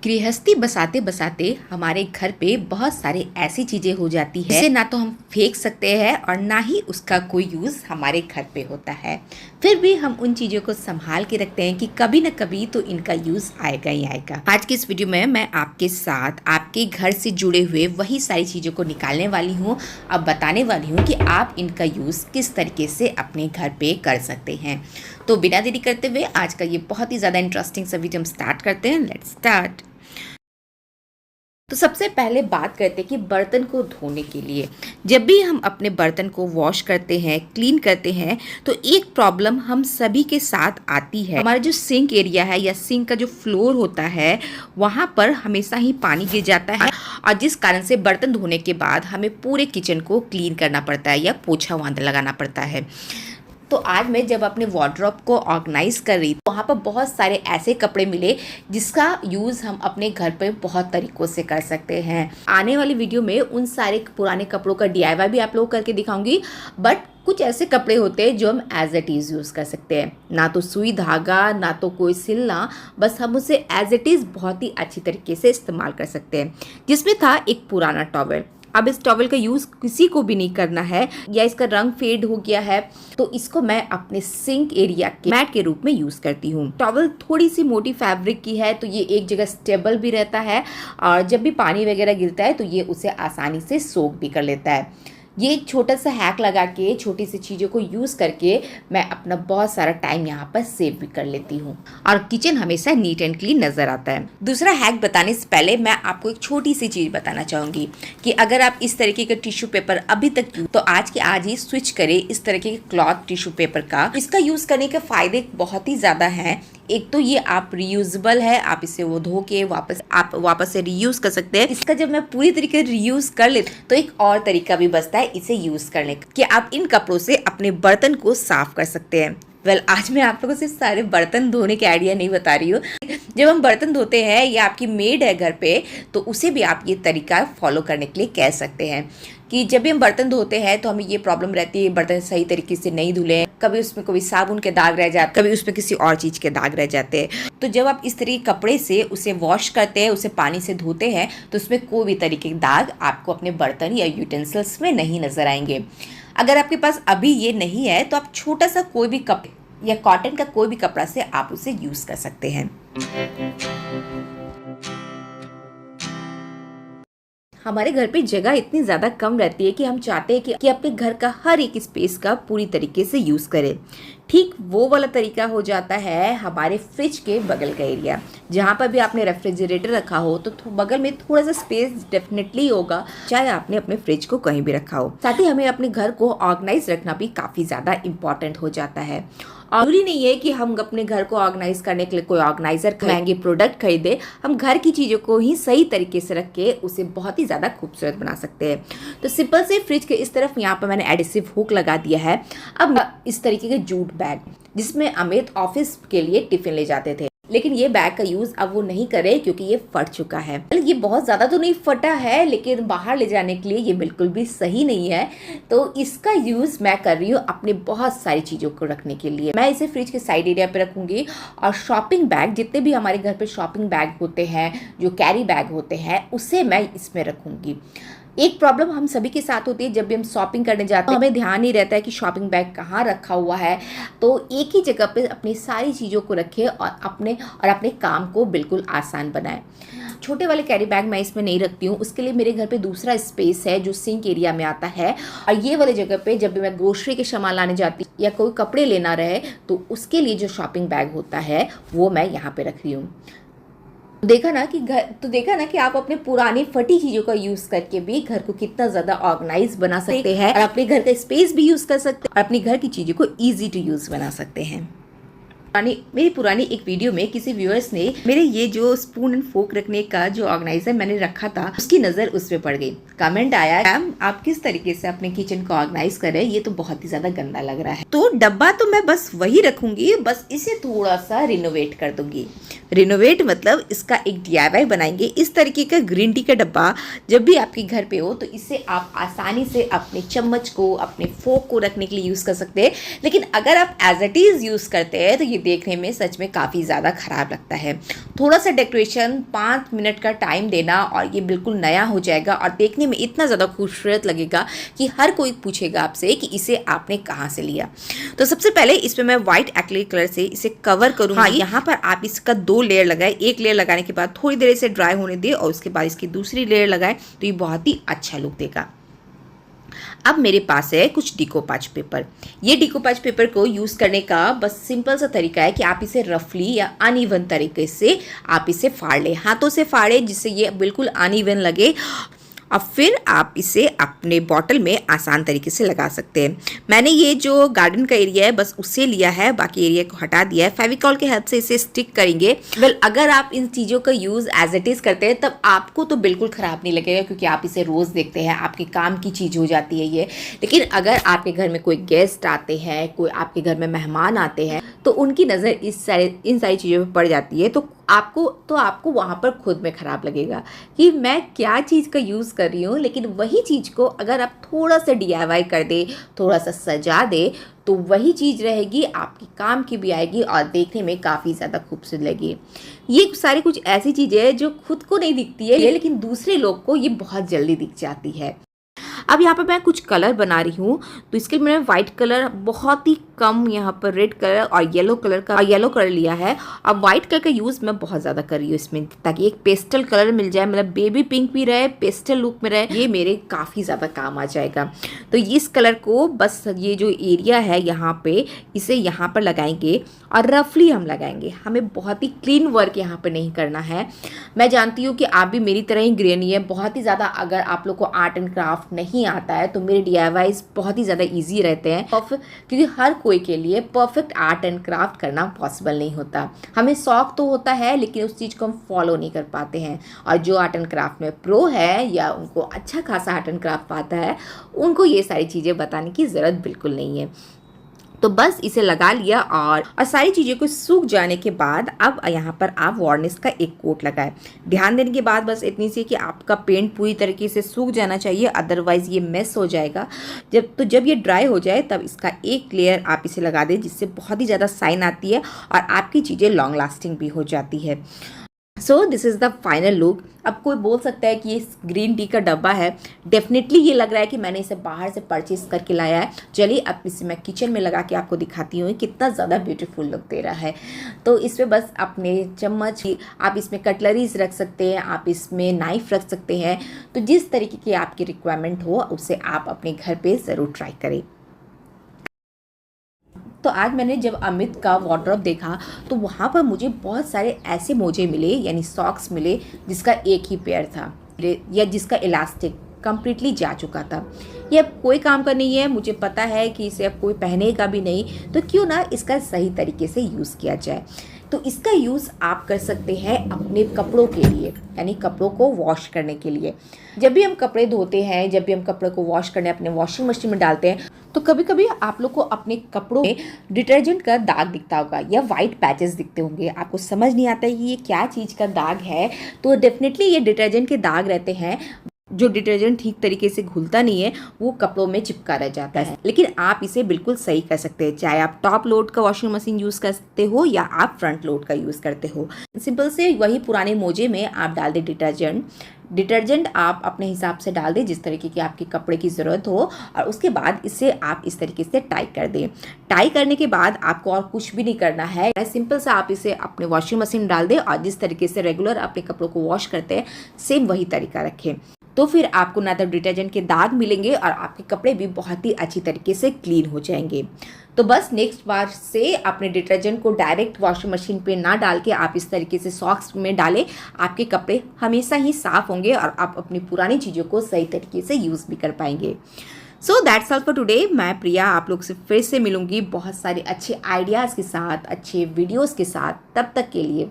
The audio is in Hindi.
गृहस्थी बसाते बसाते हमारे घर पे बहुत सारे ऐसी चीजें हो जाती है जिसे ना तो हम फेंक सकते हैं और ना ही उसका कोई यूज हमारे घर पे होता है। फिर भी हम उन चीजों को संभाल के रखते हैं कि कभी न कभी तो इनका यूज आएगा ही आएगा। आज की इस वीडियो में मैं आपके साथ आपके घर से जुड़े हुए वही सारी चीजों को निकालने वाली हूँ। अब बताने वाली हूँ कि आप इनका यूज किस तरीके से अपने घर पे कर सकते हैं। तो बिना देरी करते हुए आज का ये बहुत ही ज्यादा इंटरेस्टिंग सा वीडियो हम स्टार्ट करते हैं। Let's start. तो सबसे पहले बात करते हैं कि बर्तन को धोने के लिए जब भी हम अपने बर्तन को वॉश करते हैं, क्लीन करते हैं, तो एक प्रॉब्लम हम सभी के साथ आती है। हमारा जो सिंक एरिया है या सिंक का जो फ्लोर होता है वहाँ पर हमेशा ही पानी गिर जाता है और जिस कारण से बर्तन धोने के बाद हमें पूरे किचन को क्लीन करना पड़ता है या पोछा वहाँ लगाना पड़ता है। तो आज मैं जब अपने वार्डरोब को ऑर्गेनाइज कर रही थी वहाँ पर बहुत सारे ऐसे कपड़े मिले जिसका यूज़ हम अपने घर पर बहुत तरीक़ों से कर सकते हैं। आने वाली वीडियो में उन सारे पुराने कपड़ों का DIY भी आप लोग करके दिखाऊंगी, बट कुछ ऐसे कपड़े होते हैं जो हम एज इट इज़ यूज़ कर सकते हैं। ना तो सुई धागा, ना तो कोई सिलना, बस हम उसे एज इट इज़ बहुत ही अच्छी तरीके से इस्तेमाल कर सकते हैं। जिसमें था एक पुराना टॉवल। अब इस टॉवल का यूज़ किसी को भी नहीं करना है या इसका रंग फेड हो गया है तो इसको मैं अपने सिंक एरिया के मैट के रूप में यूज़ करती हूँ। टॉवल थोड़ी सी मोटी फैब्रिक की है तो ये एक जगह स्टेबल भी रहता है और जब भी पानी वगैरह गिरता है तो ये उसे आसानी से सोख भी कर लेता है। ये एक छोटा सा हैक लगा के छोटी सी चीज़ों को यूज़ करके मैं अपना बहुत सारा टाइम यहाँ पर सेव भी कर लेती हूँ और किचन हमेशा नीट एंड क्लीन नज़र आता है। दूसरा हैक बताने से पहले मैं आपको एक छोटी सी चीज़ बताना चाहूँगी कि अगर आप इस तरीके का टिश्यू पेपर अभी तक तो आज के आज ही स्विच करें इस तरीके के क्लॉथ टिश्यू पेपर का। इसका यूज़ करने के फ़ायदे बहुत ही ज़्यादा हैं। एक तो ये आप रीयूजेबल है, आप इसे वो धो के वापस से रीयूज कर सकते हैं। इसका जब मैं पूरी तरीके से रीयूज कर लेती तो एक और तरीका भी बचता है इसे यूज करने का कि आप इन कपड़ों से अपने बर्तन को साफ कर सकते हैं। आज मैं आप लोगों से सारे बर्तन धोने के आइडिया नहीं बता रही हूँ। जब हम बर्तन धोते हैं या आपकी मेड है घर पे तो उसे भी आप ये तरीका फॉलो करने के लिए कह सकते हैं कि जब भी हम बर्तन धोते हैं तो हमें ये प्रॉब्लम रहती है बर्तन सही तरीके से नहीं धुले, कभी उसमें कोई साबुन के दाग रह जाते, कभी उसमें किसी और चीज़ के दाग रह जाते हैं। तो जब आप इस तरीके कपड़े से उसे वॉश करते हैं, उसे पानी से धोते हैं तो उसमें कोई भी तरीके के दाग आपको अपने बर्तन या यूटेंसिल्स में नहीं नज़र आएंगे। अगर आपके पास अभी ये नहीं है तो आप छोटा सा कोई भी कपड़ा या कॉटन का कोई भी कपड़ा से आप उसे यूज़ कर सकते हैं। हमारे घर पे जगह इतनी ज़्यादा कम रहती है कि हम चाहते हैं कि अपने घर का हर एक स्पेस का पूरी तरीके से यूज़ करें। ठीक वो वाला तरीका हो जाता है हमारे फ्रिज के बगल का एरिया। जहाँ पर भी आपने रेफ्रिजरेटर रखा हो तो बगल में थोड़ा सा स्पेस डेफिनेटली होगा, चाहे आपने अपने फ्रिज को कहीं भी रखा हो। साथ ही हमें अपने घर को ऑर्गेनाइज रखना भी काफ़ी ज़्यादा इम्पॉर्टेंट हो जाता है। जरूरी नहीं है कि हम अपने घर को ऑर्गेनाइज करने के लिए कोई ऑर्गेनाइजर महंगे प्रोडक्ट खरीदे। हम घर की चीज़ों को ही सही तरीके से रख के उसे बहुत ही ज़्यादा खूबसूरत बना सकते हैं। तो सिंपल से फ्रिज के इस तरफ यहाँ पर मैंने एडिसिव हुक लगा दिया है। अब इस तरीके के जूट बैग जिसमें अमित ऑफिस के लिए टिफिन ले जाते थे, लेकिन ये बैग का यूज़ अब वो नहीं करे क्योंकि ये फट चुका है। ये बहुत ज़्यादा तो नहीं फटा है लेकिन बाहर ले जाने के लिए ये बिल्कुल भी सही नहीं है। तो इसका यूज़ मैं कर रही हूँ अपने बहुत सारी चीज़ों को रखने के लिए। मैं इसे फ्रिज के साइड एरिया पे रखूँगी और शॉपिंग बैग, जितने भी हमारे घर पे शॉपिंग बैग होते हैं, जो कैरी बैग होते हैं, उसे मैं इसमें रखूँगी। एक प्रॉब्लम हम सभी के साथ होती है जब भी हम शॉपिंग करने जाते हैं, हमें ध्यान नहीं रहता है कि शॉपिंग बैग कहाँ रखा हुआ है। तो एक ही जगह पे अपनी सारी चीज़ों को रखें और अपने काम को बिल्कुल आसान बनाएं। छोटे वाले कैरी बैग मैं इसमें नहीं रखती हूँ, उसके लिए मेरे घर पे दूसरा स्पेस है जो सिंक एरिया में आता है। और ये वाले जगह पे जब भी मैं ग्रोसरी के सामान लाने जाती या कोई कपड़े लेना रहे तो उसके लिए जो शॉपिंग बैग होता है वो मैं यहाँ पे रख रही हूँ। देखा ना कि आप अपने पुरानी फटी चीज़ों का यूज़ करके भी घर को कितना ज़्यादा ऑर्गेनाइज बना सकते हैं और अपने घर का स्पेस भी यूज़ कर सकते हैं और अपने घर की चीज़ों को ईजी टू यूज़ बना सकते हैं। मेरी पुरानी एक वीडियो में किसी व्यूअर्स ने मेरे ये जो स्पून एंड फोक रखने का जो ऑर्गेनाइजर मैंने रखा था उसकी नज़र उस पर पड़ गई। कमेंट आया, मैम आप किस तरीके से अपने किचन को ऑर्गेनाइज कर रहे हैं, ये तो बहुत ही ज़्यादा गंदा लग रहा है। तो डब्बा तो मैं बस वही रखूंगी, बस इसे थोड़ा सा रिनोवेट कर दूंगी। रिनोवेट मतलब इसका एक DIY बनाएंगे। इस तरीके का ग्रीन टी का डब्बा जब भी आपके घर पे हो तो इससे आप आसानी से अपने चम्मच को, अपने फोक को रखने के लिए यूज़ कर सकते हैं। लेकिन अगर आप एज इट इज़ यूज़ करते हैं तो ये देखने में सच में काफ़ी ज़्यादा ख़राब लगता है। थोड़ा सा डेकोरेशन, 5 मिनट का टाइम देना और ये बिल्कुल नया हो जाएगा और देखने में इतना ज़्यादा खूबसूरत लगेगा कि हर कोई पूछेगा आपसे कि इसे आपने कहाँ से लिया। तो सबसे पहले इसमें मैं व्हाइट एक्रिलिक कलर से इसे कवर करूँगी। हाँ, यहाँ पर आप इसका 2 लेयर लगाए। एक लेयर लगाने के बाद थोड़ी देर इसे ड्राई होने दे और उसके बाद इसकी दूसरी लेयर लगाए तो ये बहुत ही अच्छा लुक देगा। अब मेरे पास है कुछ डिकोपाज पेपर। ये डिकोपाज पेपर को यूज़ करने का बस सिंपल सा तरीका है कि आप इसे रफली या अनइवन तरीके से आप इसे फाड़ लें, हाथों से फाड़ें जिससे ये बिल्कुल अनइवन लगे। और फिर आप इसे अपने बॉटल में आसान तरीके से लगा सकते हैं। मैंने ये जो गार्डन का एरिया है बस उससे लिया है, बाकी एरिया को हटा दिया है। फेविकॉल के हेल्प से इसे स्टिक करेंगे। अगर आप इन चीज़ों का यूज़ एज इट इज़ करते हैं तब आपको तो बिल्कुल ख़राब नहीं लगेगा क्योंकि आप इसे रोज़ देखते हैं, आपके काम की चीज़ हो जाती है ये। लेकिन अगर आपके घर में कोई गेस्ट आते हैं, कोई आपके घर में मेहमान आते हैं तो उनकी नज़र इन सारी चीज़ों पर पड़ जाती है तो आपको वहाँ पर खुद में ख़राब लगेगा कि मैं क्या चीज़ का यूज़ कर रही हूँ। लेकिन वही चीज़ को अगर आप थोड़ा सा DIY कर दे, थोड़ा सा सजा दे तो वही चीज़ रहेगी, आपकी काम की भी आएगी और देखने में काफ़ी ज़्यादा खूबसूरत लगेगी। ये सारी कुछ ऐसी चीज़ें हैं जो खुद को नहीं दिखती है लेकिन दूसरे लोग को ये बहुत जल्दी दिख जाती है। अब यहाँ पर मैं कुछ कलर बना रही हूँ तो इसके लिए मैंने वाइट कलर, बहुत ही कम यहाँ पर रेड कलर और येलो कलर लिया है। अब वाइट कलर का यूज़ मैं बहुत ज़्यादा कर रही हूँ इसमें ताकि एक पेस्टल कलर मिल जाए, मतलब बेबी पिंक भी रहे, पेस्टल लुक में रहे, ये मेरे काफ़ी ज़्यादा काम आ जाएगा। तो इस कलर को बस ये जो एरिया है यहाँ पे इसे यहाँ पर लगाएंगे और रफली हम लगाएंगे। हमें बहुत ही क्लीन वर्क यहाँ पर नहीं करना है। मैं जानती हूँ कि आप भी मेरी तरह ही गृहिणी है, बहुत ही ज़्यादा अगर आप लोग को आर्ट एंड क्राफ्ट नहीं आता है तो मेरे DIYs बहुत ही ज़्यादा ईजी रहते हैं क्योंकि हर कोई के लिए परफेक्ट आर्ट एंड क्राफ्ट करना पॉसिबल नहीं होता। हमें शौक तो होता है लेकिन उस चीज़ को हम फॉलो नहीं कर पाते हैं। और जो आर्ट एंड क्राफ्ट में प्रो है या उनको अच्छा खासा आर्ट एंड क्राफ्ट आता है उनको ये सारी चीज़ें बताने की ज़रूरत बिल्कुल नहीं है। तो बस इसे लगा लिया और सारी चीज़ों को सूख जाने के बाद अब यहाँ पर आप वार्निश का एक कोट लगाएं। ध्यान देने के बाद बस इतनी सी कि आपका पेंट पूरी तरीके से सूख जाना चाहिए, अदरवाइज़ ये मेस हो जाएगा। जब ये ड्राई हो जाए तब इसका एक लेयर आप इसे लगा दें जिससे बहुत ही ज़्यादा शाइन आती है और आपकी चीज़ें लॉन्ग लास्टिंग भी हो जाती है। So this is the final look. अब कोई बोल सकता है कि ये ग्रीन टी का डब्बा है, डेफिनेटली ये लग रहा है कि मैंने इसे बाहर से परचेज करके लाया है। चलिए अब इसे मैं किचन में लगा के आपको दिखाती हूँ कितना ज़्यादा ब्यूटीफुल लुक दे रहा है। तो इसमें बस अपने चम्मच, आप इसमें कटलरीज रख सकते हैं, आप इसमें नाइफ रख सकते हैं। तो जिस तरीके की आपकी रिक्वायरमेंट हो उसे आप अपने घर पर ज़रूर ट्राई करें। तो आज मैंने जब अमित का वार्डरोब देखा तो वहाँ पर मुझे बहुत सारे ऐसे मोजे मिले, यानी सॉक्स मिले जिसका एक ही पेयर था या जिसका इलास्टिक कंप्लीटली जा चुका था। ये अब कोई काम का नहीं है, मुझे पता है कि इसे अब कोई पहनेगा भी नहीं, तो क्यों ना इसका सही तरीके से यूज़ किया जाए। तो इसका यूज़ आप कर सकते हैं अपने कपड़ों के लिए, यानी कपड़ों को वॉश करने के लिए। जब भी हम कपड़े धोते हैं, जब भी हम कपड़ों को वॉश करने अपने वॉशिंग मशीन में डालते हैं तो कभी कभी आप लोग को अपने कपड़ों में डिटर्जेंट का दाग दिखता होगा या वाइट पैचेस दिखते होंगे। आपको समझ नहीं आता है कि ये क्या चीज़ का दाग है, तो डेफिनेटली ये डिटर्जेंट के दाग रहते हैं। जो डिटर्जेंट ठीक तरीके से घुलता नहीं है वो कपड़ों में चिपका रह जाता है। लेकिन आप इसे बिल्कुल सही कर सकते हैं, चाहे आप टॉप लोड का वॉशिंग मशीन यूज़ करते हो या आप फ्रंट लोड का यूज़ करते हो। सिंपल से वही पुराने मोजे में आप डाल दें डिटर्जेंट आप अपने हिसाब से डाल दें जिस तरीके की आपके कपड़े की ज़रूरत हो, और उसके बाद इसे आप इस तरीके से टाई कर दें। टाई करने के बाद आपको और कुछ भी नहीं करना है, सिंपल सा आप इसे अपने वॉशिंग मशीन में डाल दें और जिस तरीके से रेगुलर अपने कपड़ों को वॉश करते हैं सेम वही तरीका रखें। तो फिर आपको ना तो डिटर्जेंट के दाग मिलेंगे और आपके कपड़े भी बहुत ही अच्छी तरीके से क्लीन हो जाएंगे। तो बस नेक्स्ट बार से अपने डिटर्जेंट को डायरेक्ट वॉशिंग मशीन पे ना डाल के आप इस तरीके से सॉक्स में डालें, आपके कपड़े हमेशा ही साफ़ होंगे और आप अपनी पुरानी चीज़ों को सही तरीके से यूज़ भी कर पाएंगे। So that's all for today. मैं प्रिया आप लोग से फिर से मिलूंगी बहुत सारे अच्छे आइडियाज़ के साथ, अच्छे वीडियोज़ के साथ। तब तक के लिए